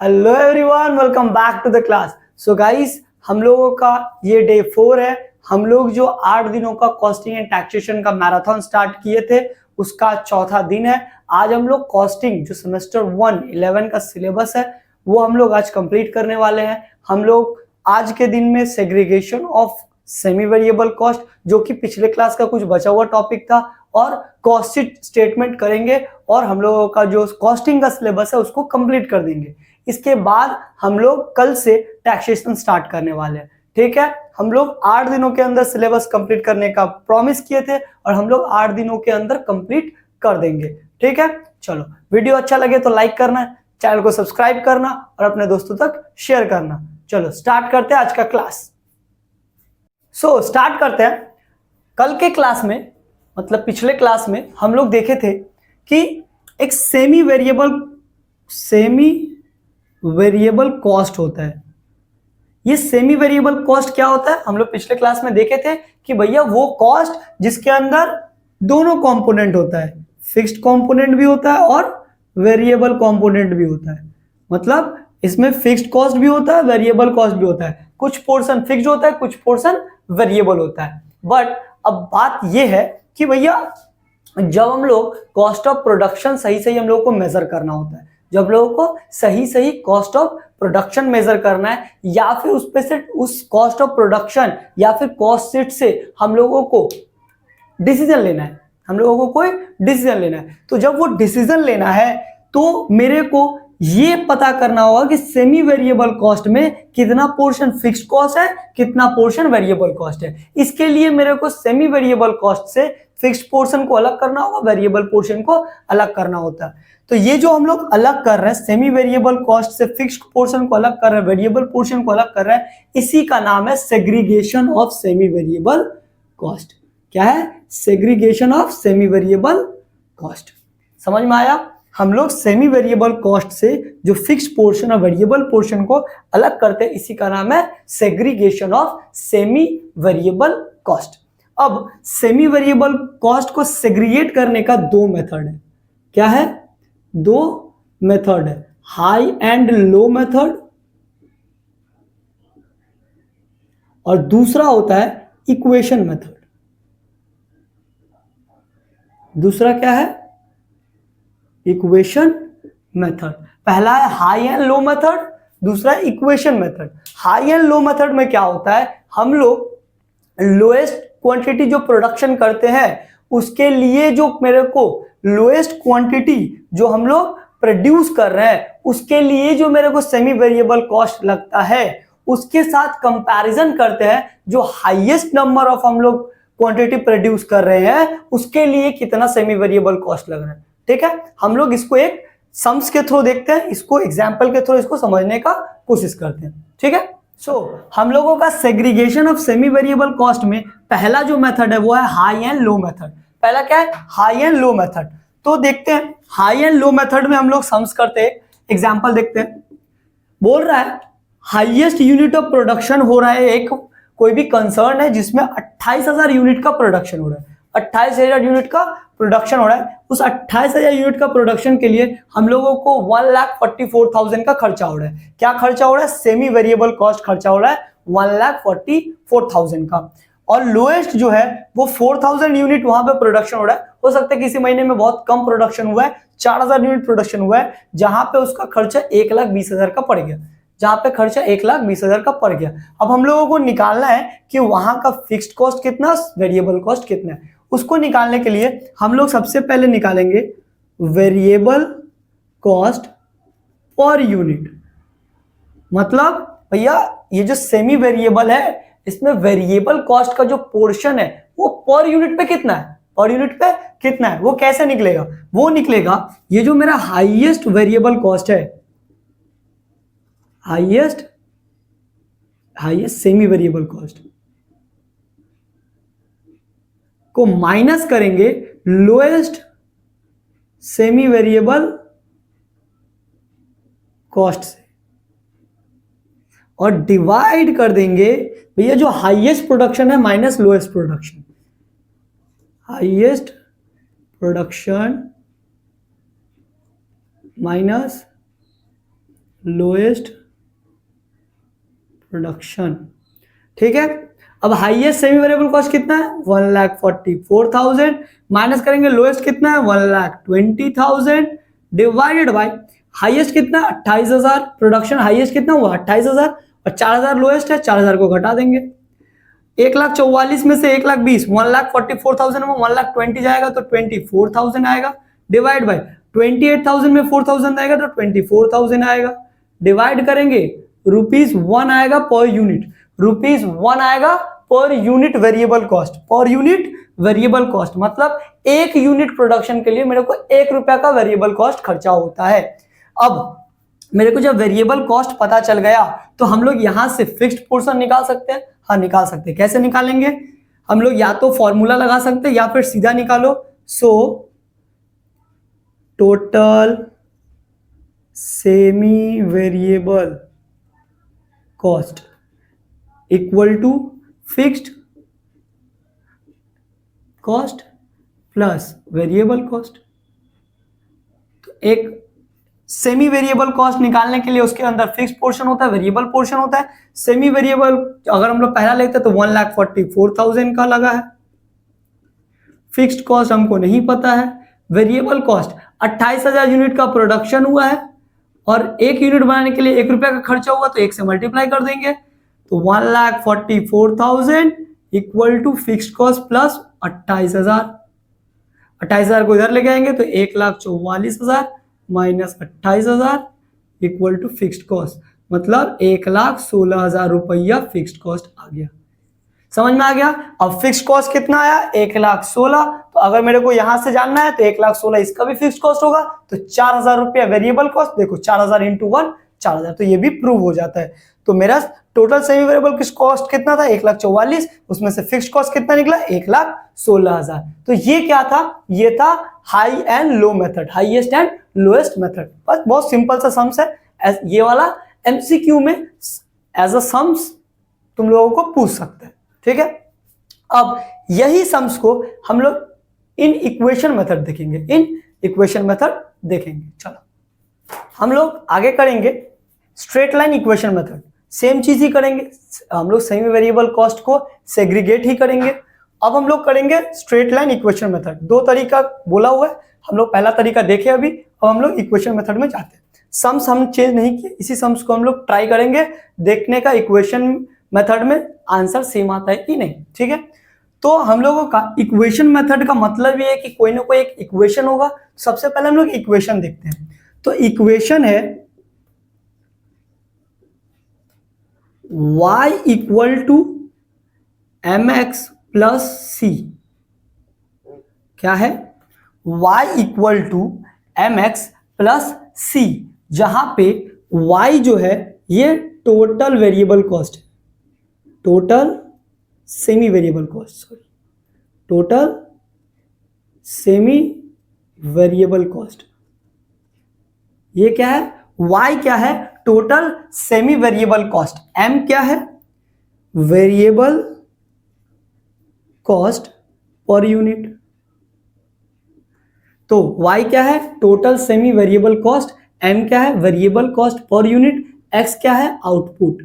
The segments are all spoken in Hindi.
Hello everyone, welcome back to the class. So guys, हम लोगों का ये डे 4 है। हम लोग जो 8 दिनों का कॉस्टिंग एंड टैक्सेशन का मैराथन स्टार्ट किए थे उसका चौथा दिन है। आज हम लोग कॉस्टिंग जो सेमेस्टर 1 11 का सिलेबस है वो हम लोग आज कंप्लीट करने वाले हैं। हम लोग आज के दिन में segregation of semi variable cost, जो कि पिछले क्लास का कुछ बचा हुआ टॉपिक था, और कॉस्ट शीट स्टेटमेंट करेंगे और हम लोगों का जो कॉस्टिंग का सिलेबस है उसको कंप्लीट कर देंगे। इसके बाद हम लोग कल से टैक्सेशन स्टार्ट करने वाले हैं। ठीक है, हम लोग 8 दिनों के अंदर सिलेबस कंप्लीट करने का प्रॉमिस किए थे और हम लोग 8 दिनों के अंदर कंप्लीट कर देंगे। ठीक है, चलो वीडियो अच्छा लगे तो लाइक करना, चैनल को सब्सक्राइब करना और अपने दोस्तों तक शेयर करना। चलो स्टार्ट करते हैं आज का क्लास। स्टार्ट करते हैं। कल के क्लास में, मतलब पिछले क्लास में हम लोग देखे थे कि एक सेमी वेरिएबल कॉस्ट होता है। ये सेमी वेरिएबल कॉस्ट क्या होता है? हम लोग पिछले क्लास में देखे थे कि भैया वो कॉस्ट जिसके अंदर दोनों कंपोनेंट होता है, फिक्स्ड कंपोनेंट भी होता है और वेरिएबल कंपोनेंट भी होता है। मतलब इसमें फिक्स्ड कॉस्ट भी होता है, वेरिएबल कॉस्ट भी होता है। कुछ पोर्शन फिक्स्ड होता है, कुछ पोर्शन वेरिएबल होता है। बट अब बात यह है कि भैया जब हम लोग कॉस्ट ऑफ प्रोडक्शन सही हम लोगों को मेजर करना होता है, जब लोगों को सही कॉस्ट ऑफ प्रोडक्शन मेजर करना है, या फिर उस पे से उस कॉस्ट ऑफ प्रोडक्शन या फिर कॉस्ट शीट से हम लोगों को डिसीजन लेना है, हम लोगों को कोई डिसीजन लेना है। तो जब वो डिसीजन लेना है तो मेरे को ये पता करना होगा कि सेमी वेरिएबल कॉस्ट में कितना पोर्शन फिक्स्ड कॉस्ट है, कितना पोर्शन वेरिएबल कॉस्ट है। इसके लिए मेरे को सेमी वेरिएबल कॉस्ट से फिक्स्ड पोर्शन को अलग करना होगा, वेरिएबल पोर्शन को अलग करना होता है। तो ये जो हम लोग अलग कर रहे हैं, सेमी वेरिएबल कॉस्ट से फिक्स्ड पोर्शन को अलग कर रहे हैं, वेरिएबल पोर्शन को अलग कर रहे हैं, इसी का नाम है segregation of semi variable cost. क्या है? Segregation of semi variable cost. समझ में आया? हम लोग सेमी वेरिएबल कॉस्ट से जो फिक्स्ड पोर्शन और वेरिएबल पोर्शन को अलग करते हैं, इसी का नाम है segregation of semi variable cost. अब सेमी वेरिएबल कॉस्ट को सेग्रीगेट करने का दो मेथड है। क्या है? दो मेथड है, हाई एंड लो मेथड, और दूसरा होता है इक्वेशन मेथड। दूसरा क्या है? Equation method. पहला है हाई एंड लो मेथड, दूसरा है equation method. High and low method में क्या होता है? हम लोग लोएस्ट क्वांटिटी जो प्रोडक्शन करते हैं उसके लिए जो मेरे को लोएस्ट क्वांटिटी जो हम लोग प्रोड्यूस कर रहे हैं उसके लिए जो मेरे को सेमी वेरिएबल कॉस्ट लगता है, उसके साथ कंपैरिजन करते हैं जो हाईएस्ट नंबर ऑफ हम लोग क्वांटिटी प्रोड्यूस कर रहे हैं उसके लिए कितना सेमी वेरिएबल कॉस्ट लग रहा है। ठीक है, हम लोग इसको एक सम्स के थ्रू देखते हैं, इसको एग्जाम्पल के थ्रू इसको समझने का कोशिश करते हैं। ठीक है, हम लोगों का segregation of semi variable cost में पहला जो मेथड है वो है हाई एंड लो मेथड। पहला क्या है? High and low method. तो देखते हैं हाई एंड लो मेथड में हम लोग सम्स करते हैं। एग्जाम्पल देखते हैं। बोल रहा है हाईएस्ट यूनिट ऑफ प्रोडक्शन हो रहा है, एक कोई भी कंसर्न है जिसमें 28,000 यूनिट का प्रोडक्शन हो रहा है। 28,000 यूनिट का प्रोडक्शन हो रहा है। उस 28,000 यूनिट का प्रोडक्शन के लिए हम लोगों को 1,44,000 का खर्चा हो रहा है। क्या खर्चा हो रहा है? सेमी वेरिएबल कॉस्ट खर्चा हो रहा है 1,44,000 का। और लोएस्ट जो है वो 4,000 यूनिट वहां पे प्रोडक्शन हो रहा है। हो सकता है किसी महीने में बहुत कम प्रोडक्शन हुआ है, 4,000 यूनिट प्रोडक्शन हुआ है, जहां पे उसका खर्चा 1,20,000 का पड़ गया, जहां पे खर्चा 1,20,000 का पड़ गया। अब हम लोगों को निकालना है कि वहां का फिक्स्ड कॉस्ट कितना, वेरिएबल कॉस्ट कितना है। उसको निकालने के लिए हम लोग सबसे पहले निकालेंगे वेरिएबल कॉस्ट पर यूनिट। मतलब भैया ये जो सेमी वेरिएबल है इसमें वेरिएबल कॉस्ट का जो पोर्शन है वो पर यूनिट पे कितना है, पर यूनिट पे कितना है, वो कैसे निकलेगा? वो निकलेगा ये जो मेरा हाईएस्ट वेरिएबल कॉस्ट है, हाईएस्ट सेमी वेरिएबल कॉस्ट को माइनस करेंगे लोएस्ट सेमी वेरिएबल कॉस्ट से और डिवाइड कर देंगे भैया जो हाईएस्ट प्रोडक्शन है minus lowest production. Highest production minus lowest production, ठीक है। अब हाईएस्ट सेमी वेरिएबल कॉस्ट कितना है 1,44,000 माइनस करेंगे लोएस्ट कितना है 1,20,000 डिवाइडेड बाय हाईएस्ट कितना 28,000, प्रोडक्शन हाईएस्ट कितना हुआ 28,000 और 4,000 लोएस्ट है, 4,000 को घटा देंगे। 1,44,000 में से 1,20,000 1,44,000 में 1,20,000 जाएगा तो 24,000 आएगा, डिवाइड बाय 28,000 में 4,000 आएगा तो 24,000 आएगा, डिवाइड करेंगे ₹1 आएगा पर यूनिट, ₹1 आएगा per unit variable cost, per unit variable cost मतलब एक यूनिट प्रोडक्शन के लिए मेरे को ₹1 का वेरिएबल कॉस्ट खर्चा होता है। अब मेरे को जब वेरिएबल कॉस्ट पता चल गया तो हम लोग यहां से फिक्स्ड पोर्शन निकाल सकते हैं। हाँ निकाल सकते हैं। कैसे निकालेंगे हम लोग, या तो फॉर्मूला लगा सकते हैं या फिर सीधा निकालो। So total semi variable cost equal to fixed cost plus variable cost. तो एक सेमी वेरिएबल कॉस्ट निकालने के लिए उसके अंदर फिक्स्ड पोर्शन होता है, वेरिएबल पोर्शन होता है। सेमी वेरिएबल अगर हम लोग पहला लेते हैं तो 1,44,000 का लगा है, फिक्स्ड कॉस्ट हमको नहीं पता है, वेरिएबल कॉस्ट 28,000 यूनिट का प्रोडक्शन हुआ है और एक यूनिट बनाने के लिए ₹1 का खर्चा हुआ तो 1 से मल्टीप्लाई कर देंगे तो 1,44,000 equal to fixed cost plus 28,000। 28,000 को इधर लेके आएंगे तो 1,44,000 minus 28,000 equal to fixed cost, मतलब 1,16,000 रुपया फिक्स्ड कॉस्ट आ गया। समझ में आ गया। अब फिक्स्ड कॉस्ट कितना आया 1,16,000, तो अगर मेरे को यहां से जानना है तो 1,16,000 इसका भी फिक्स्ड कॉस्ट होगा तो 4,000 रुपया वेरिएबल कॉस्ट। देखो 4,000 इंटू 1 4,000, तो ये भी प्रूव हो जाता है। तो मेरा टोटल सेमी वेरिएबल कॉस्ट कितना था 1,44,000, उसमें से फिक्स्ड कॉस्ट कितना निकला 1,16,000। तो ये क्या था, ये था high and low method, highest and lowest method. बस बहुत सिंपल सा सम्स है। ये वाला एमसीक्यू में एज अ सम्स तुम लोगों को पूछ सकते हैं, ठीक है। अब यही सम्स को हम लोग इन इक्वेशन मेथड देखेंगे, इन इक्वेशन मेथड देखेंगे। चलो हम लोग आगे करेंगे straight line equation method. Same चीज ही करेंगे, हम लोग सेमी वेरिएबल कॉस्ट को सेग्रीगेट ही करेंगे। अब हम लोग करेंगे स्ट्रेट लाइन इक्वेशन मेथड। दो तरीका बोला हुआ है, हम लोग पहला तरीका देखे अभी, अब हम लोग इक्वेशन मेथड में जाते हैं। सम्स हम चेंज नहीं किए, इसी सम्स को हम लोग ट्राई करेंगे देखने का इक्वेशन मेथड में आंसर सेम आता है कि नहीं, ठीक है। तो हम लोगों का इक्वेशन मेथड का मतलब ये है कि कोई ना कोई एक इक्वेशन होगा। सबसे पहले हम लोग इक्वेशन देखते हैं। तो इक्वेशन है y equal to mx plus C. क्या है y equal to mx plus C, जहां पे y जो है ये टोटल वेरिएबल कॉस्ट है, total semi variable cost, sorry total semi variable cost. ये क्या है y क्या है total semi variable cost, m क्या है वेरिएबल कॉस्ट पर यूनिट। तो y क्या है total semi variable cost, m क्या है variable cost per unit, x क्या है आउटपुट,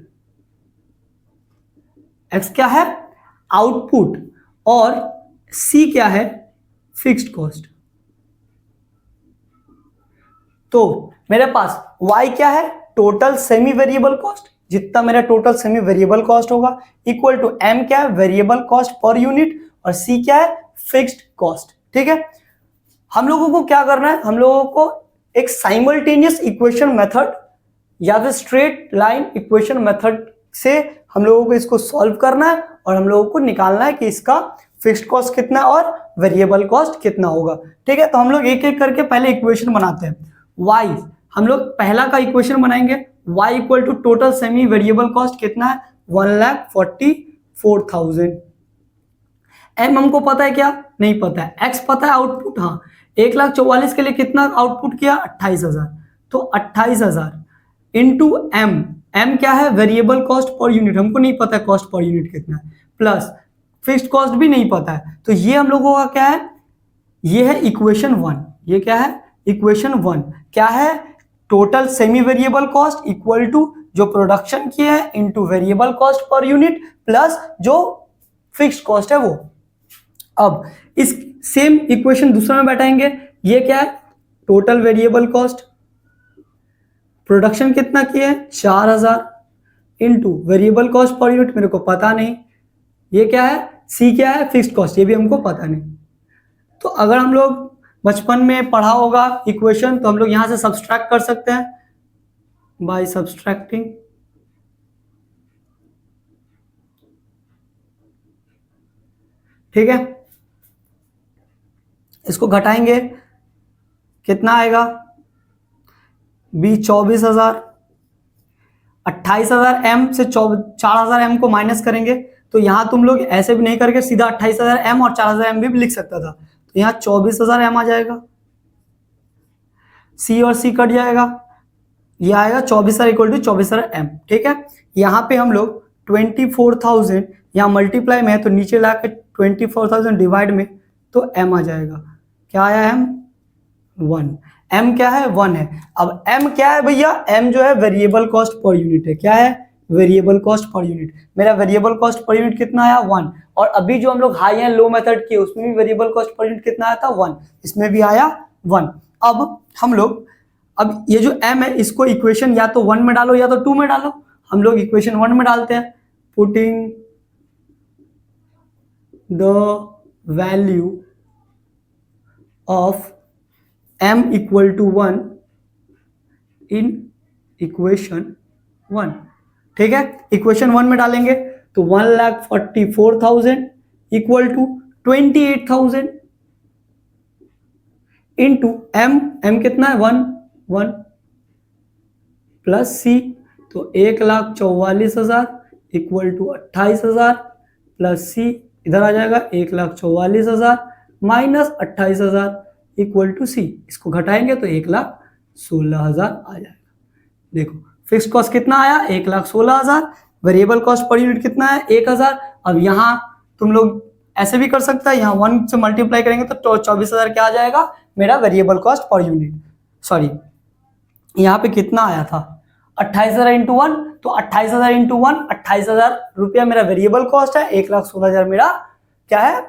x क्या है आउटपुट और c क्या है फिक्स्ड कॉस्ट। तो मेरे पास y क्या है टोटल सेमी वेरिएबल कॉस्ट, जितना मेरा टोटल सेमी वेरिएबल कॉस्ट होगा, इक्वल टू m क्या है वेरिएबल कॉस्ट पर यूनिट और c क्या है फिक्स्ड कॉस्ट, ठीक है। हम लोगों को क्या करना है, हम लोगों को एक साइमल्टेनियस इक्वेशन मेथड या फिर स्ट्रेट लाइन इक्वेशन मेथड से हम लोगों को इसको सॉल्व करना है और हम लोगों को निकालना है कि इसका फिक्स्ड कॉस्ट कितना और वेरिएबल कॉस्ट कितना होगा, ठीक है। तो हम लोग एक एक करके पहले इक्वेशन बनाते हैं। y हम लोग पहला का इक्वेशन बनाएंगे, y equal to total semi variable cost कितना है 1,44,000। m हमको पता है क्या, नहीं पता है। x पता है आउटपुट, हाँ 1,44,000 के लिए कितना आउटपुट किया 28,000, तो 28,000 इंटू m, m क्या है वेरिएबल कॉस्ट पर यूनिट, हमको नहीं पता है कॉस्ट पर यूनिट कितना है, प्लस फिक्स्ड कॉस्ट भी नहीं पता है। तो ये हम लोगों का क्या है, ये है इक्वेशन 1। ये क्या है इक्वेशन 1, क्या है total semi variable cost equal to जो प्रोडक्शन किया है into variable cost per unit plus जो फिक्स्ड कॉस्ट है वो। अब इस सेम इक्वेशन दूसरा में बैठाएंगे, ये क्या है, टोटल वेरिएबल कॉस्ट, प्रोडक्शन कितना किया है 4000 into variable cost per unit मेरे को पता नहीं, ये क्या है, सी क्या है, फिक्स्ड कॉस्ट, ये भी हमको पता नहीं। तो अगर हम लोग बचपन में पढ़ा होगा इक्वेशन तो हम लोग यहां से सब्सट्रैक्ट कर सकते हैं बाय सब्सट्रैक्टिंग, ठीक है। इसको घटाएंगे कितना आएगा, बी 24,000, 28,000 एम से 4,000 एम को माइनस करेंगे तो यहां तुम लोग ऐसे भी नहीं करके सीधा 28,000 एम और 4,000 एम भी लिख सकता था, तो यहाँ 24,000 एम आ जाएगा, सी और सी कट जाएगा, ये आएगा 24,000 इक्वल टू 24,000 एम, ठीक है। यहाँ पे हम लोग 24,000 यहाँ मल्टीप्लाई में है तो नीचे ला के 24,000 डिवाइड में तो एम आ जाएगा, क्या आया एम 1, एम क्या है 1 है। अब एम क्या है भैया, एम जो है वेरिएबल कॉस्ट पर यूनिट है, क्या है, वेरिएबल कॉस्ट पर यूनिट, मेरा वेरिएबल कॉस्ट पर यूनिट कितना आया 1, और अभी जो हम लोग हाई एंड लो मेथड किए उसमें भी वेरिएबल कॉस्ट पर यूनिट कितना आया था 1, इसमें भी आया 1। अब हम लोग अब ये जो m है इसको इक्वेशन या तो 1 में डालो या तो 2 में डालो, हम लोग इक्वेशन 1 में डालते हैं, putting the value of m equal to 1 in equation 1, ठीक है। इक्वेशन 1 में डालेंगे तो 1,44,000 इक्वल टू 28,000 इंटू m कितना है 1 प्लस सी तो 1,44,000 इक्वल टू 28,000 प्लस सी इधर आ जाएगा 1,44,000 माइनस 28,000 इक्वल टू सी, इसको घटाएंगे तो 1,16,000 आ जाएगा। देखो फिक्स कॉस्ट कितना आया 1,16,000, वेरिएबल कॉस्ट पर यूनिट कितना है 1,000। अब यहाँ तुम लोग ऐसे भी कर सकता है, यहाँ 1 से मल्टीप्लाई करेंगे तो 24,000 क्या आ जाएगा मेरा variable cost per unit, sorry यहाँ पे कितना आया था 28,000 इंटू 1, तो 28,000 इंटू 1 28,000 रुपया मेरा वेरिएबल कॉस्ट है, 1,16,000 मेरा क्या है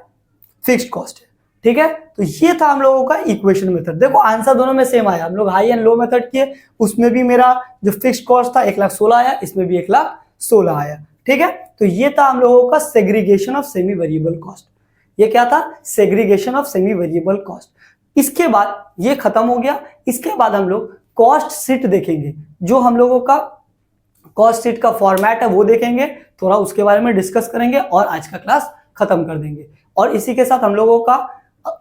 फिक्स्ड कॉस्ट है, ठीक है। तो ये था हम लोगों का इक्वेशन मेथड। देखो आंसर दोनों में सेम आया, हम लोग हाई एंड लो मेथड किए, उसमें भी मेरा जो फिक्स्ड कॉस्ट था 1,16,000 आया, इसमें भी 1,16,000 आया, ठीक है। तो ये था हम लोगों का segregation of semi variable cost, ये क्या था segregation of semi variable cost. इसके बाद ये खत्म हो गया, इसके बाद हम लोग कॉस्ट शीट देखेंगे, जो हम लोगों का कॉस्ट शीट का फॉर्मेट है वो देखेंगे, थोड़ा उसके बारे में डिस्कस करेंगे और आज का क्लास खत्म कर देंगे। और इसी के साथ हम लोगों का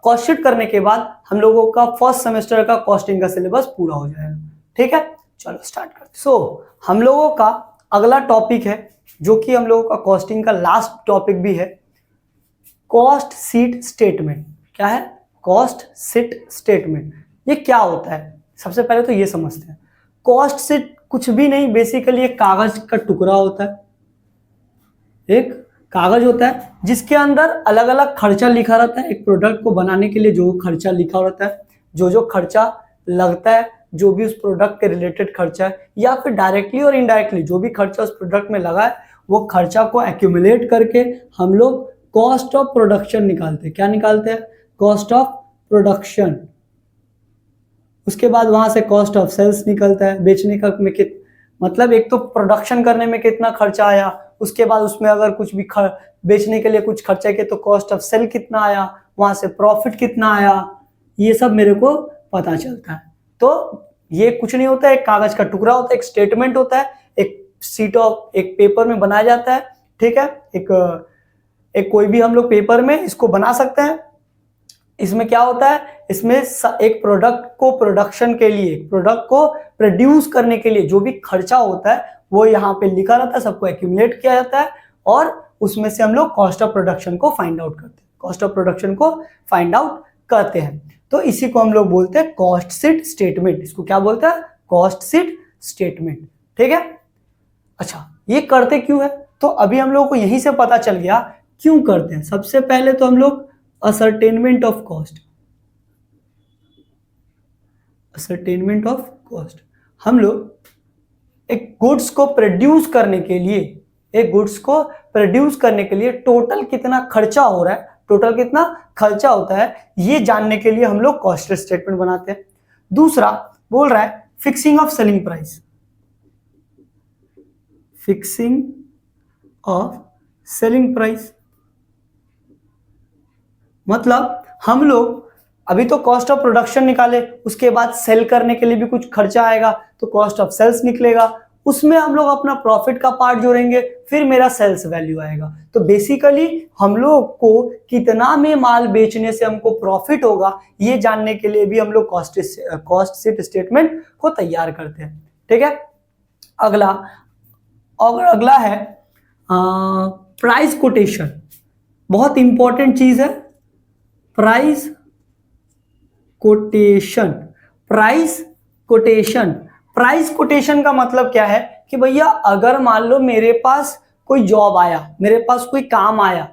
कॉस्ट शीट करने के बाद हम लोगों का फर्स्ट सेमेस्टर का कॉस्टिंग का सिलेबस पूरा हो जाएगा, ठीक है। चलो स्टार्ट करते हैं। हम लोगों का अगला टॉपिक है जो कि हम लोगों का कॉस्टिंग का लास्ट टॉपिक भी है, कॉस्ट शीट स्टेटमेंट। क्या है कॉस्ट शीट स्टेटमेंट, ये क्या होता है सबसे पहले तो ये समझते हैं। कॉस्ट शीट कुछ भी नहीं, बेसिकली एक कागज का टुकड़ा होता है, एक कागज होता है जिसके अंदर अलग अलग खर्चा लिखा रहता है। एक प्रोडक्ट को बनाने के लिए जो खर्चा लिखा रहता है, जो खर्चा लगता है, जो भी उस प्रोडक्ट के रिलेटेड खर्चा है या फिर डायरेक्टली और इनडायरेक्टली जो भी खर्चा उस प्रोडक्ट में लगा है, वो खर्चा को एक्यूमुलेट करके हम लोग कॉस्ट ऑफ प्रोडक्शन निकालते हैं। क्या निकालते हैं कॉस्ट ऑफ प्रोडक्शन। उसके बाद वहां से कॉस्ट ऑफ सेल्स निकलता है, बेचने का में मतलब एक तो प्रोडक्शन करने में कितना खर्चा आया, उसके बाद उसमें अगर कुछ भी बेचने के लिए कुछ खर्चा किया तो कॉस्ट ऑफ सेल कितना आया, वहां से प्रॉफिट कितना आया, ये सब मेरे को पता चलता है। तो ये कुछ नहीं होता है, एक कागज का टुकड़ा होता है, एक स्टेटमेंट होता है, एक शीट ऑफ एक पेपर में बनाया जाता है, ठीक है। एक कोई भी हम लोग पेपर में इसको बना सकते हैं। इसमें क्या होता है, इसमें एक प्रोडक्ट को प्रोडक्शन के लिए, प्रोडक्ट को प्रोड्यूस करने के लिए जो भी खर्चा होता है वो यहाँ पे लिखा रहता है, सबको एक्यूमुलेट किया जाता है और उसमें से हम लोग कॉस्ट ऑफ प्रोडक्शन को फाइंड आउट करते हैं, कॉस्ट ऑफ प्रोडक्शन को फाइंड आउट करते हैं। तो इसी को हम लोग बोलते हैं कॉस्ट शीट स्टेटमेंट। इसको क्या बोलते हैं कॉस्ट शीट स्टेटमेंट, ठीक है। अच्छा ये करते क्यों है, तो अभी हम लोगों को यहीं से पता चल गया क्यों करते हैं। सबसे पहले तो हम लोग असरटेनमेंट ऑफ कॉस्ट हम लोग एक गुड्स को प्रोड्यूस करने के लिए, टोटल कितना खर्चा हो रहा है, टोटल कितना खर्चा होता है, ये जानने के लिए हम लोग कॉस्ट स्टेटमेंट बनाते हैं। दूसरा बोल रहा है fixing of selling price, fixing of selling price मतलब हम लोग अभी तो कॉस्ट ऑफ प्रोडक्शन निकाले, उसके बाद सेल करने के लिए भी कुछ खर्चा आएगा तो कॉस्ट ऑफ सेल्स निकलेगा, उसमें हम लोग अपना प्रॉफिट का पार्ट जोड़ेंगे, फिर मेरा सेल्स वैल्यू आएगा। तो बेसिकली हम लोग को कितना में माल बेचने से हमको प्रॉफिट होगा ये जानने के लिए भी हम लोग कॉस्ट शीट स्टेटमेंट को तैयार करते हैं। ठीक है, अगला है प्राइस कोटेशन, बहुत इंपॉर्टेंट चीज है प्राइस कोटेशन। प्राइस कोटेशन का मतलब क्या है कि भैया अगर मान लो मेरे पास कोई जॉब आया, मेरे पास कोई काम आया,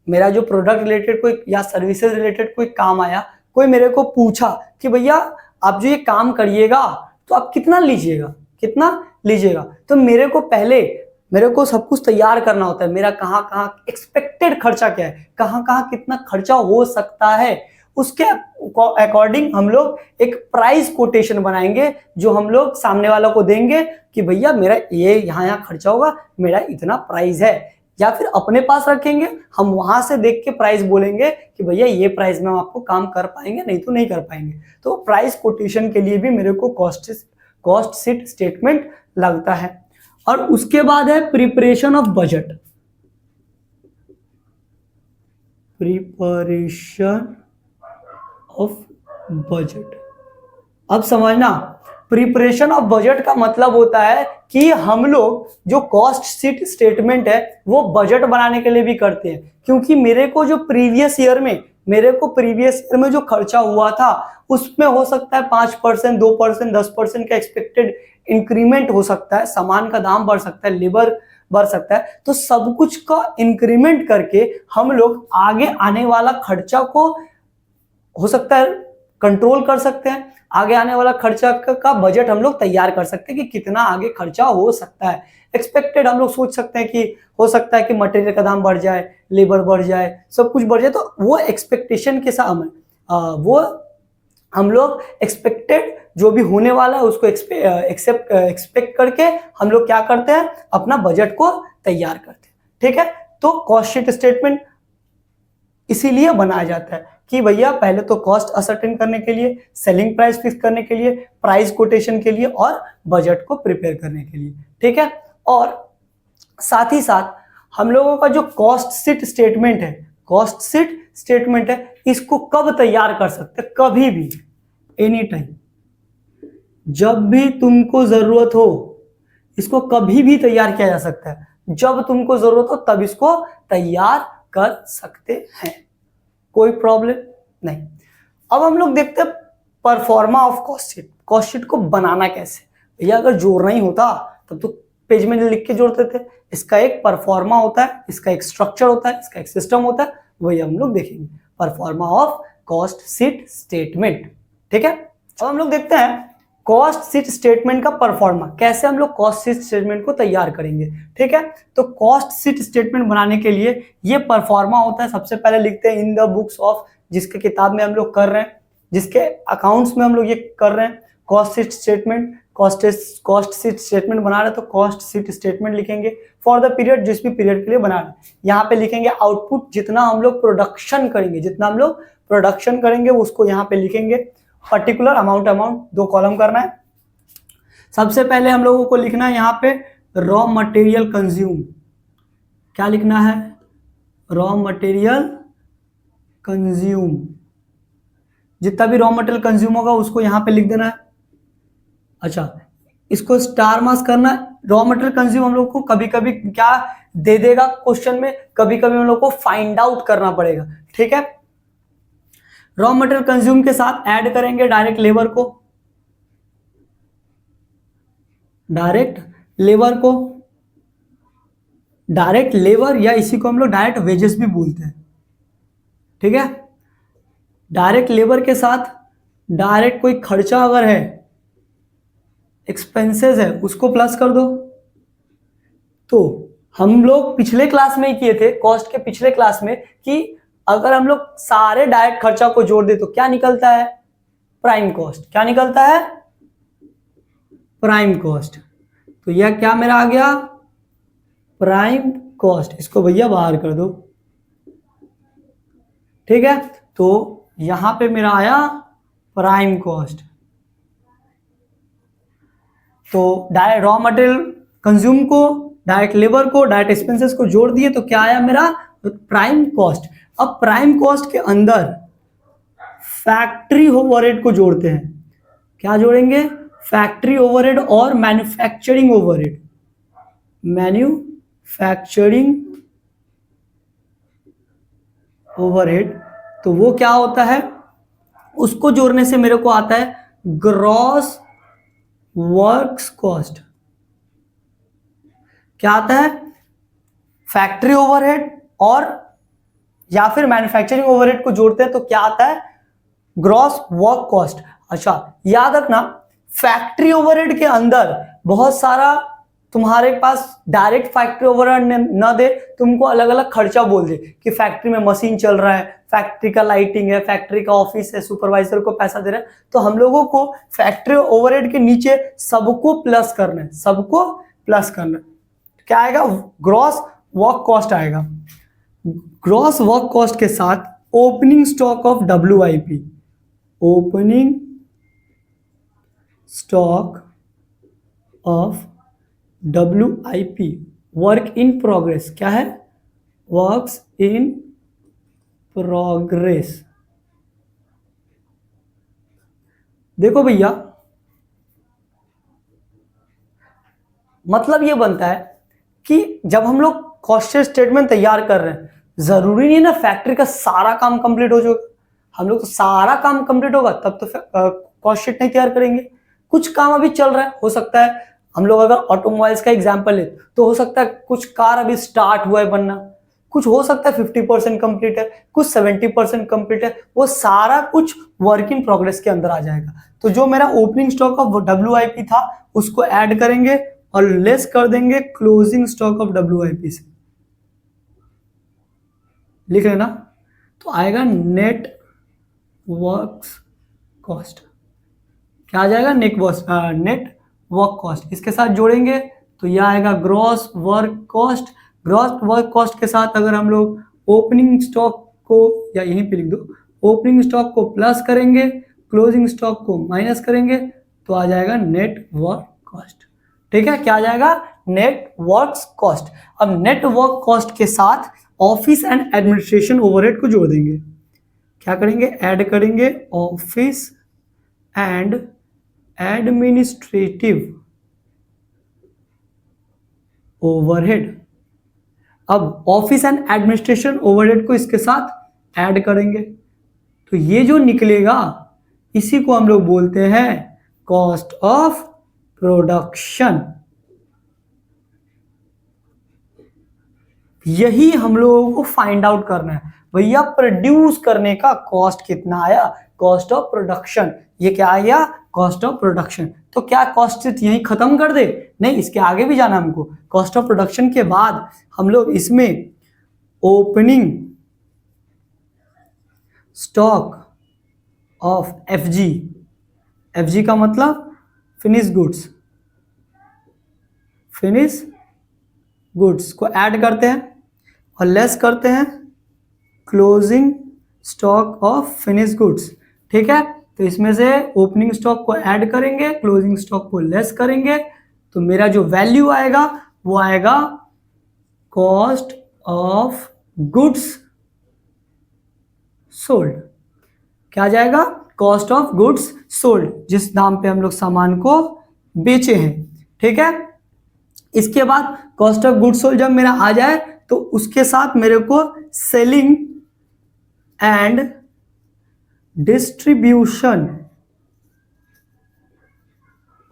मेरा जो प्रोडक्ट रिलेटेड कोई या सर्विसेज रिलेटेड कोई काम आया, कोई मेरे को पूछा कि भैया आप जो ये काम करिएगा तो आप कितना लीजिएगा, तो मेरे को सब कुछ तैयार करना होता है, मेरा कहाँ कहाँ एक्सपेक्टेड खर्चा क्या है, कहाँ कहाँ कितना खर्चा हो सकता है, उसके अकॉर्डिंग हम लोग एक प्राइस कोटेशन बनाएंगे जो हम लोग सामने वालों को देंगे कि भैया मेरा ये यहाँ खर्चा होगा, मेरा इतना प्राइस है, या फिर अपने पास रखेंगे, हम वहां से देख के प्राइस बोलेंगे कि भैया ये प्राइस में हम आपको काम कर पाएंगे, नहीं तो नहीं कर पाएंगे। तो प्राइस कोटेशन के लिए भी मेरे को कॉस्ट शीट स्टेटमेंट लगता है। और उसके बाद है प्रिपरेशन ऑफ बजट, अब समझना, प्रिपरेशन ऑफ बजट का मतलब होता है कि हम लोग जो कॉस्ट शीट स्टेटमेंट है वो बजट बनाने के लिए भी करते हैं, क्योंकि मेरे को प्रीवियस ईयर में जो खर्चा हुआ था उसमें हो सकता है 5%, 2%, 10% का एक्सपेक्टेड इंक्रीमेंट हो सकता है, सामान का दाम बढ़ सकता है, लेबर बढ़ सकता है, तो सब कुछ का इंक्रीमेंट करके हम लोग आगे आने वाला खर्चा को हो सकता है कंट्रोल कर सकते हैं, आगे आने वाला खर्चा का बजट हम लोग तैयार कर सकते हैं कि कितना आगे खर्चा हो सकता है। एक्सपेक्टेड हम लोग सोच सकते हैं कि हो सकता है कि मटेरियल का दाम बढ़ जाए, लेबर बढ़ जाए, सब कुछ बढ़ जाए, तो वो एक्सपेक्टेशन के साथ वो हम लोग एक्सपेक्टेड जो भी होने वाला है उसको एक्सपेक्ट करके हम लोग क्या करते हैं, अपना बजट को तैयार करते हैं। ठीक है, तो कॉस्ट शीट स्टेटमेंट इसीलिए बनाया जाता है कि भैया पहले तो कॉस्ट असर्टेन करने के लिए, सेलिंग प्राइस फिक्स करने के लिए, प्राइस कोटेशन के लिए और बजट को प्रिपेयर करने के लिए। ठीक है, और साथ ही साथ हम लोगों का जो कॉस्ट शीट स्टेटमेंट है, इसको कब तैयार कर सकते हैं, कभी भी, एनी टाइम, जब भी तुमको जरूरत हो इसको कभी भी तैयार किया जा सकता है, जब तुमको जरूरत हो तब इसको तैयार कर सकते हैं, कोई प्रॉब्लम नहीं। अब हम लोग देखते हैं परफॉर्मा ऑफ कॉस्ट शीट को बनाना कैसे। भैया अगर जोड़ना ही होता तब तो पेज में लिख के जोड़ते थे, इसका एक परफॉर्मा होता है, इसका एक स्ट्रक्चर होता है, इसका एक सिस्टम होता है, वही हम लोग देखेंगे, pro forma of cost sheet statement. ठीक है, अब हम लोग देखते हैं कॉस्ट शीट स्टेटमेंट का परफॉर्मा, कैसे हम लोग कॉस्ट शीट स्टेटमेंट को तैयार करेंगे। ठीक है, तो कॉस्ट शीट स्टेटमेंट बनाने के लिए ये परफॉर्मा होता है, सबसे पहले लिखते हैं इन द बुक्स ऑफ, जिसके किताब में हम लोग कर रहे हैं, जिसके अकाउंट्स में हम लोग ये कर रहे हैं, cost sheet statement, cost sheet statement बना रहे हैं तो कॉस्ट शीट स्टेटमेंट लिखेंगे फॉर द पीरियड, जिस भी पीरियड के लिए बना रहे हैं। यहाँ पे लिखेंगे आउटपुट, जितना हम लोग प्रोडक्शन करेंगे उसको यहाँ पे लिखेंगे, पर्टिकुलर अमाउंट 2 कॉलम करना है। सबसे पहले हम लोगों को लिखना है यहाँ पे रॉ मटेरियल कंज्यूम, क्या लिखना है, रॉ मटेरियल कंज्यूम, जितना भी रॉ मटेरियल कंज्यूम होगा उसको यहाँ पे लिख देना है। अच्छा, इसको स्टार मार्क्स करना है। रॉ मटेरियल कंज्यूम हम लोग को कभी कभी क्या दे देगा क्वेश्चन में, कभी कभी हम लोग को फाइंड आउट करना पड़ेगा। ठीक है, रॉ मटेरियल कंज्यूम के साथ ऐड करेंगे डायरेक्ट लेबर या इसी को हम लोग डायरेक्ट वेजेस भी बोलते हैं। ठीक है, डायरेक्ट लेबर के साथ डायरेक्ट कोई खर्चा अगर है, एक्सपेंसेस है उसको प्लस कर दो। तो हम लोग पिछले क्लास में ही किए थे, कॉस्ट के पिछले क्लास में, कि अगर हम लोग सारे डायरेक्ट खर्चा को जोड़ दे तो क्या निकलता है? Prime cost. क्या निकलता है? Prime cost. तो यह क्या मेरा आ गया? Prime cost. इसको भैया बाहर कर दो, ठीक है। तो यहां पे मेरा आया प्राइम कॉस्ट। तो डायरेक्ट रॉ मटेरियल कंज्यूम को, डायरेक्ट लेबर को, डायरेक्ट एक्सपेंसेस को जोड़ दिए तो क्या आया मेरा? Prime cost. अब प्राइम कॉस्ट के अंदर फैक्ट्री ओवरहेड को जोड़ते हैं। क्या जोड़ेंगे? फैक्ट्री ओवरहेड और मैन्युफैक्चरिंग ओवरहेड। मैन्युफैक्चरिंग ओवरहेड, तो वो क्या होता है? उसको जोड़ने से मेरे को आता है ग्रॉस वर्क्स कॉस्ट। क्या आता है? फैक्ट्री ओवरहेड और या फिर मैन्युफैक्चरिंग ओवरहेड को जोड़ते हैं तो क्या आता है? Gross work cost. अच्छा, याद रखना, फैक्ट्री ओवरहेड के अंदर बहुत सारा तुम्हारे पास डायरेक्ट फैक्ट्री ओवरहेड न दे, तुमको अलग अलग खर्चा बोल दे कि फैक्ट्री में मशीन चल रहा है, फैक्ट्री का लाइटिंग है, फैक्ट्री का ऑफिस है, सुपरवाइजर को पैसा दे रहा है, तो हम लोगों को फैक्ट्री ओवरहेड के नीचे सबको प्लस करना है, सबको प्लस करना है। क्या आएगा? ग्रॉस वर्क कॉस्ट आएगा। ग्रॉस वर्क कॉस्ट के साथ opening stock of WIP, opening stock of WIP, work in progress. क्या है? Works in progress. देखो भैया, मतलब ये बनता है कि जब हम लोग कॉस्ट स्टेटमेंट तैयार कर रहे हैं, जरूरी नहीं है ना फैक्ट्री का सारा काम कंप्लीट हो जाएगा। हम लोग तो सारा काम कंप्लीट होगा तब तो कॉस्ट शीट नहीं तैयार करेंगे। कुछ काम अभी चल रहा है, हो सकता है हम लोग अगर ऑटोमोबाइल्स का एग्जांपल ले तो हो सकता है कुछ कार अभी स्टार्ट हुआ है बनना, कुछ हो सकता है 50% कंप्लीट है, कुछ 70% कंप्लीट है, वो सारा कुछ वर्क इन प्रोग्रेस के अंदर आ जाएगा। तो जो मेरा ओपनिंग स्टॉक ऑफ WIP था उसको ऐड करेंगे और लेस कर देंगे क्लोजिंग स्टॉक ऑफ WIP से। लिख लेना, तो आएगा नेट वर्क्स कॉस्ट। क्या आ जाएगा? Net work cost. इसके साथ जोड़ेंगे तो यह आएगा gross work cost. Gross work cost के साथ अगर हम लोग ओपनिंग स्टॉक को, या यहीं पे लिख दो, ओपनिंग स्टॉक को प्लस करेंगे, क्लोजिंग स्टॉक को माइनस करेंगे तो आ जाएगा नेट वर्क कॉस्ट। ठीक है, क्या आ जाएगा? Net work cost. अब नेट वर्क कॉस्ट के साथ ऑफिस एंड एडमिनिस्ट्रेशन ओवरहेड को जोड़ देंगे। क्या करेंगे? ऐड करेंगे ऑफिस एंड एडमिनिस्ट्रेटिव ओवरहेड। अब ऑफिस एंड एडमिनिस्ट्रेशन ओवरहेड को इसके साथ ऐड करेंगे तो ये जो निकलेगा इसी को हम लोग बोलते हैं कॉस्ट ऑफ प्रोडक्शन। यही हम लोगों को फाइंड आउट करना है भैया, प्रोड्यूस करने का कॉस्ट कितना आया? Cost of production. ये क्या आया? Cost of production. तो क्या कॉस्ट शीट यहीं खत्म कर दे? नहीं, इसके आगे भी जाना हमको। कॉस्ट ऑफ प्रोडक्शन के बाद हम लोग इसमें ओपनिंग स्टॉक ऑफ FG का मतलब फिनिश गुड्स, फिनिश गुड्स को ऐड करते हैं और लेस करते हैं closing stock of finish goods. ठीक है, तो इसमें से ओपनिंग स्टॉक को ऐड करेंगे, क्लोजिंग स्टॉक को लेस करेंगे तो मेरा जो वैल्यू आएगा वो आएगा कॉस्ट ऑफ गुड्स सोल्ड। क्या जाएगा? कॉस्ट ऑफ गुड्स सोल्ड, जिस दाम पे हम लोग सामान को बेचे हैं। ठीक है, इसके बाद कॉस्ट ऑफ गुड्स सोल्ड जब मेरा आ जाए तो उसके साथ मेरे को सेलिंग एंड डिस्ट्रीब्यूशन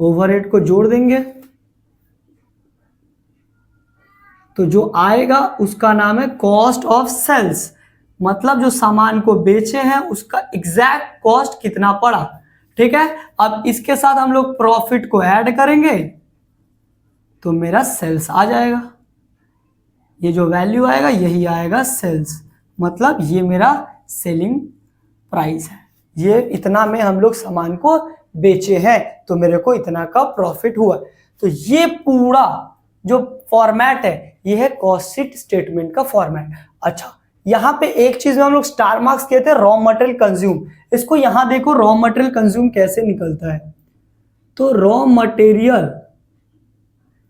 ओवरहेड को जोड़ देंगे तो जो आएगा उसका नाम है कॉस्ट ऑफ सेल्स। मतलब जो सामान को बेचे हैं उसका एग्जैक्ट कॉस्ट कितना पड़ा। ठीक है। अब इसके साथ हम लोग प्रॉफिट को ऐड करेंगे तो मेरा सेल्स आ जाएगा। ये जो वैल्यू आएगा यही आएगा सेल्स, मतलब ये मेरा सेलिंग प्राइस है। ये इतना में हम लोग सामान को बेचे हैं तो मेरे को इतना का प्रॉफिट हुआ। तो ये पूरा जो फॉर्मेट है ये है कॉस्ट शीट स्टेटमेंट का फॉर्मेट। अच्छा, यहाँ पे एक चीज में हम लोग स्टार मार्क्स कहते हैं, रॉ मटेरियल कंज्यूम। इसको यहां देखो रॉ मटेरियल कंज्यूम कैसे निकलता है। तो रॉ मटेरियल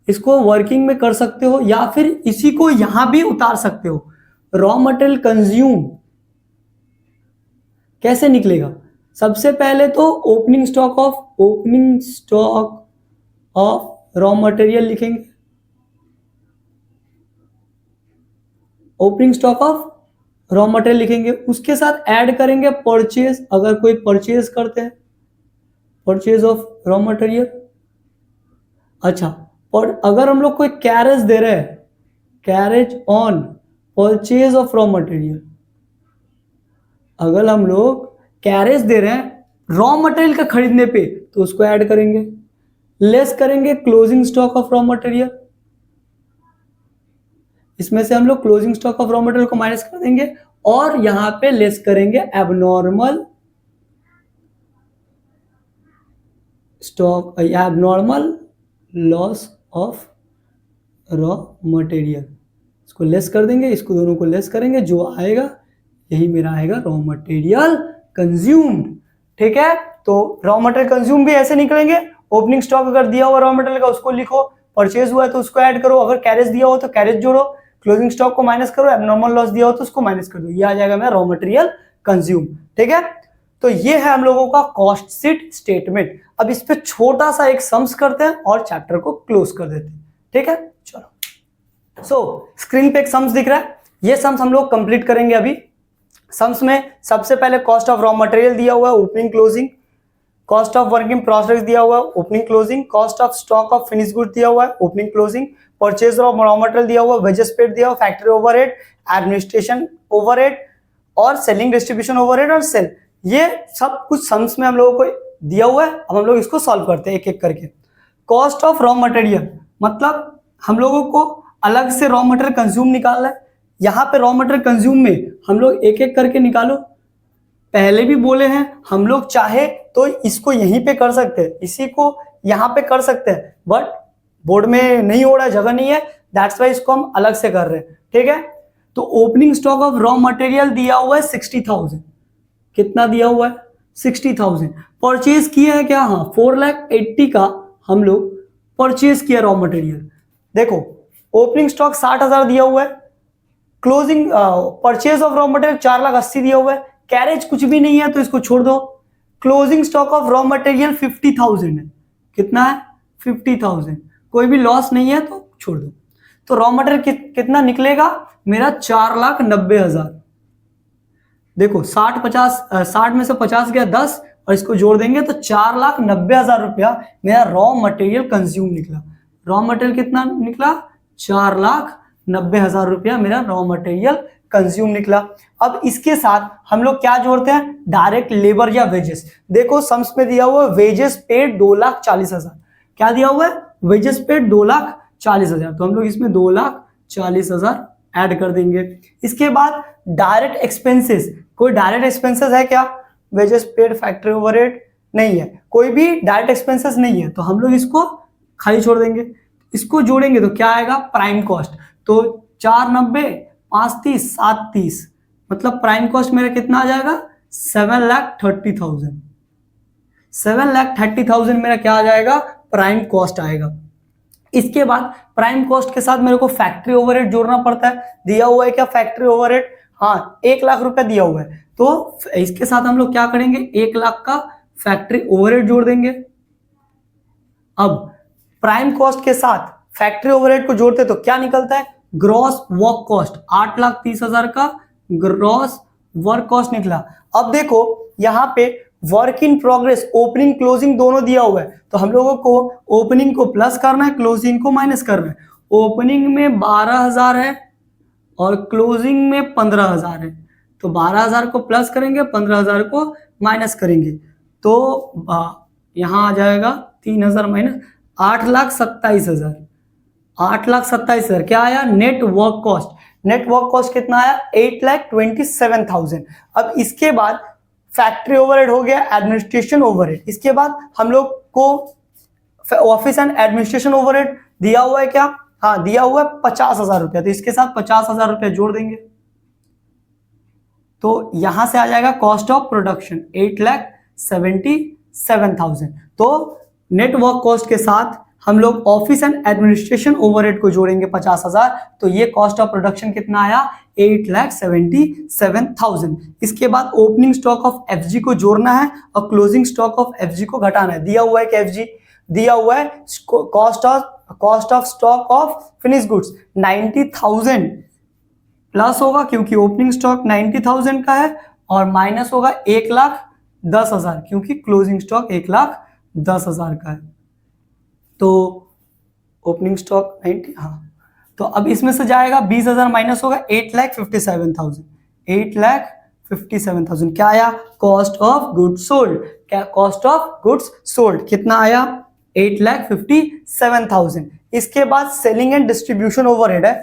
इसको वर्किंग में कर सकते हो या फिर इसी को यहां भी उतार सकते हो। रॉ मटेरियल कंज्यूम कैसे निकलेगा? सबसे पहले तो opening stock of raw material लिखेंगे। Opening stock of raw material लिखेंगे, उसके साथ ऐड करेंगे परचेज, अगर कोई परचेज करते हैं, परचेज ऑफ रॉ मटेरियल। अच्छा, और अगर हम लोग कोई कैरेज दे रहे हैं, carriage on purchase of raw material, अगर हम लोग कैरेज दे रहे हैं रॉ मटेरियल का खरीदने पे तो उसको ऐड करेंगे। लेस करेंगे closing stock of raw material, इसमें से हम लोग closing stock of raw material को माइनस कर देंगे और यहां पे लेस करेंगे abnormal stock, abnormal loss of raw material. इसको लेस कर देंगे, इसको दोनों को लेस करेंगे, जो आएगा यही मेरा आएगा रॉ मटेरियल कंज्यूम्ड। ठीक है, तो रॉ मटेरियल कंज्यूम भी ऐसे निकलेंगे। ओपनिंग स्टॉक अगर दिया हुआ रॉ मटेरियल का उसको लिखो, परचेज हुआ है तो उसको ऐड करो, अगर कैरेज दिया हो तो कैरेज जोड़ो, क्लोजिंग स्टॉक को माइनस करो, एबनॉर्मल लॉस दिया हो तो उसको माइनस कर दो, ये आ जाएगा मेरा रॉ मटेरियल कंज्यूम। ठीक है, तो ये है हम लोगों का कॉस्ट शीट स्टेटमेंट। अब इस पे छोटा सा एक सम्स करते हैं और चैप्टर को क्लोज कर देते हैं। ठीक है, चलो। स्क्रीन पे एक सम्स दिख रहा है, ये सम्स हम लोग कंप्लीट करेंगे अभी। सम्स में सबसे पहले कॉस्ट ऑफ रॉ मटेरियल दिया हुआ है, opening closing, cost of work in process दिया हुआ है, opening closing, cost of stock of finish good दिया हुआ है, opening closing, purchase of raw material दिया हुआ है, वेजेस पेड दिया हुआ, फैक्ट्री ओवरहेड, एडमिनिस्ट्रेशन ओवरहेड और सेलिंग डिस्ट्रीब्यूशन ओवरहेड और सेल, ये सब कुछ सम्स में हम लोगों को दिया हुआ है। अब हम लोग इसको सॉल्व करते हैं एक एक करके। कॉस्ट ऑफ रॉ मटेरियल मतलब हम लोगों को अलग से रॉ मटेरियल कंज्यूम निकालना है। यहाँ पे रॉ मटेरियल कंज्यूम में हम लोग एक एक करके निकालो। पहले भी बोले हैं हम लोग चाहे तो इसको यहीं पे कर सकते हैं, इसी को यहाँ पे कर सकते हैं, बट बोर्ड में नहीं हो रहा है, जगह नहीं है, दैट्स वाई इसको हम अलग से कर रहे हैं। ठीक है, तो opening stock of raw material दिया हुआ है 60,000। कितना दिया हुआ है? 60,000। परचेज किया है क्या? हाँ, 4,80,000 का हम लोग परचेज किया रॉ मटेरियल। देखो ओपनिंग स्टॉक 60,000 दिया हुआ है, closing purchase of raw material 4,80,000 दिया हुआ है, कैरेज कुछ भी नहीं है तो इसको छोड़ दो। Closing stock of raw material 50,000 है। कितना है? 50,000। कोई भी लॉस नहीं है तो छोड़ दो। तो रॉ मटेरियल कितना निकलेगा मेरा? 4,90,000। देखो 60 में से 50 गया 10 और इसको जोड़ देंगे तो 4,90,000 रुपया मेरा रॉ मटेरियल कंज्यूम निकला। रॉ मटेरियल कितना निकला? 4,90,000 रुपया मेरा रॉ मटेरियल कंज्यूम निकला। अब इसके साथ हम लोग क्या जोड़ते हैं? डायरेक्ट लेबर या वेजेस। देखो सम्स में दिया हुआ है वेजेस पेड 2,40,000। क्या दिया हुआ है? Wages paid 2,40,000। तो हम लोग इसमें 2,40,000 ऐड कर देंगे। इसके बाद डायरेक्ट एक्सपेंसेस, कोई डायरेक्ट एक्सपेंसेस है क्या? वेजेस पेड, फैक्ट्री ओवरहेड नहीं है, कोई भी डायरेक्ट एक्सपेंसेस नहीं है, तो हम लोग इसको खाली छोड़ देंगे। इसको जोड़ेंगे तो क्या आएगा? Prime cost. तो 4,90, 5,30, 7,30, मतलब प्राइम कॉस्ट मेरा कितना आ जाएगा? 7,30,000। 7,30,000 मेरा क्या आ जाएगा? प्राइम कॉस्ट आएगा। इसके बाद प्राइम कॉस्ट के साथ मेरे को फैक्ट्री ओवरहेड जोड़ना पड़ता है। दिया हुआ है क्या फैक्ट्री ओवरहेड? हाँ, 1,00,000 रुपया दिया हुआ है, तो इसके साथ हम लोग क्या करेंगे? 1,00,000 का फैक्ट्री ओवरहेड जोड़ देंगे। अब प्राइम कॉस्ट के साथ फैक्ट्री ओवरहेड को जोड़ते तो क्या निकलता है? ग्रॉस वर्क कॉस्ट 8,30,000 का ग्रॉस वर्क कॉस्ट निकला। अब देखो यहाँ पे work in progress, opening closing दोनों दिया हुआ है, तो हम लोगों को ओपनिंग को प्लस करना है, क्लोजिंग को माइनस करना है। ओपनिंग में 12,000 है और क्लोजिंग में 15,000 है, तो 12,000 को प्लस करेंगे, 15,000 को माइनस करेंगे, तो यहाँ आ जाएगा 3000 माइनस 8,27,000, 8,27,000 क्या आया net work cost. Net work cost कितना आया 8,27,000। अब इसके बाद फैक्ट्री ओवरहेड हो गया, एडमिनिस्ट्रेशन ओवरहेड। इसके बाद हम लोग को ऑफिस एंड एडमिनिस्ट्रेशन ओवरहेड दिया हुआ है क्या, हाँ दिया हुआ है 50,000 रुपया, तो इसके साथ 50,000 रुपया जोड़ देंगे तो यहां से आ जाएगा कॉस्ट ऑफ प्रोडक्शन 8,77,000। तो नेट वर्क कॉस्ट के साथ हम लोग ऑफिस एंड एडमिनिस्ट्रेशन ओवरहेड को जोड़ेंगे 50,000, तो ये कॉस्ट ऑफ प्रोडक्शन कितना आया 8,77,000। इसके बाद ओपनिंग स्टॉक ऑफ एफजी को जोड़ना है और क्लोजिंग स्टॉक ऑफ एफजी को घटाना है। दिया हुआ है कि एफजी दिया हुआ है cost of stock of finish goods 90,000 plus होगा क्योंकि ओपनिंग स्टॉक 90,000 का है, और माइनस होगा 1,10,000 क्योंकि क्लोजिंग स्टॉक 1,10,000 का है। तो ओपनिंग स्टॉक 90, हाँ तो अब इसमें से जाएगा 20,000 माइनस होगा 8,57,000, 8,57,000 क्या आया कॉस्ट ऑफ गुड्स सोल्ड। क्या कॉस्ट ऑफ गुड्स सोल्ड कितना आया 8,57,000। इसके बाद सेलिंग एंड डिस्ट्रीब्यूशन ओवरहेड है,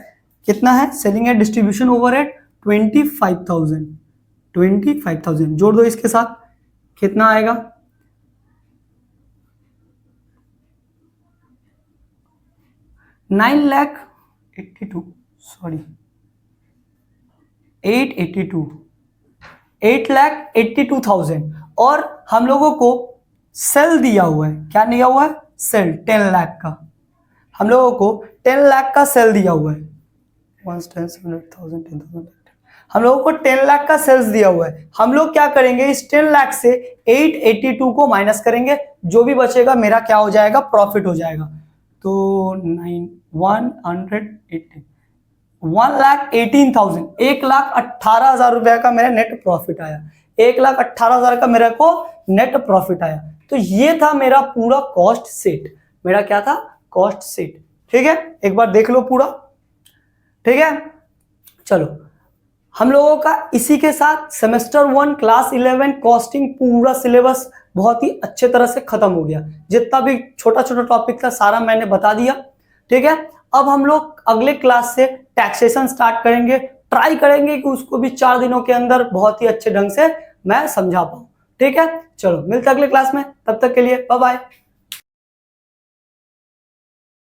कितना है सेलिंग एंड डिस्ट्रीब्यूशन ओवरहेड 25,000, 25,000 जोड़ दो इसके साथ कितना आएगा 9,82 सॉरी 8,82,000। और हम लोगों को सेल दिया हुआ है, क्या दिया हुआ है सेल 10 लाख का, हम लोगों को 10 लाख का सेल दिया हुआ है, 1,700,000 10,000, हम लोगों को 10 लाख का सेल्स दिया हुआ है। हम लोग क्या करेंगे इस 10 लाख से 882 को माइनस करेंगे, जो भी बचेगा मेरा क्या हो जाएगा प्रॉफिट हो जाएगा। तो 1,18,000, 1,18,000 रुपया का मेरा नेट प्रॉफिट आया, 1,18,000 का मेरे को नेट प्रॉफिट आया। तो ये था मेरा पूरा कॉस्ट सेट, मेरा क्या था कॉस्ट सेट। ठीक है एक बार देख लो पूरा, ठीक है चलो हम लोगों का इसी के साथ सेमेस्टर 1 क्लास 11 कॉस्टिंग पूरा सिलेबस बहुत ही अच्छे तरह से खत्म हो गया। जितना भी छोटा छोटा टॉपिक था सारा मैंने बता दिया। ठीक है अब हम लोग अगले क्लास से टैक्सेशन स्टार्ट करेंगे, ट्राई करेंगे कि उसको भी 4 दिनों के अंदर बहुत ही अच्छे ढंग से मैं समझा पाऊं। ठीक है चलो मिलते अगले क्लास में, तब तक के लिए बाय बाय।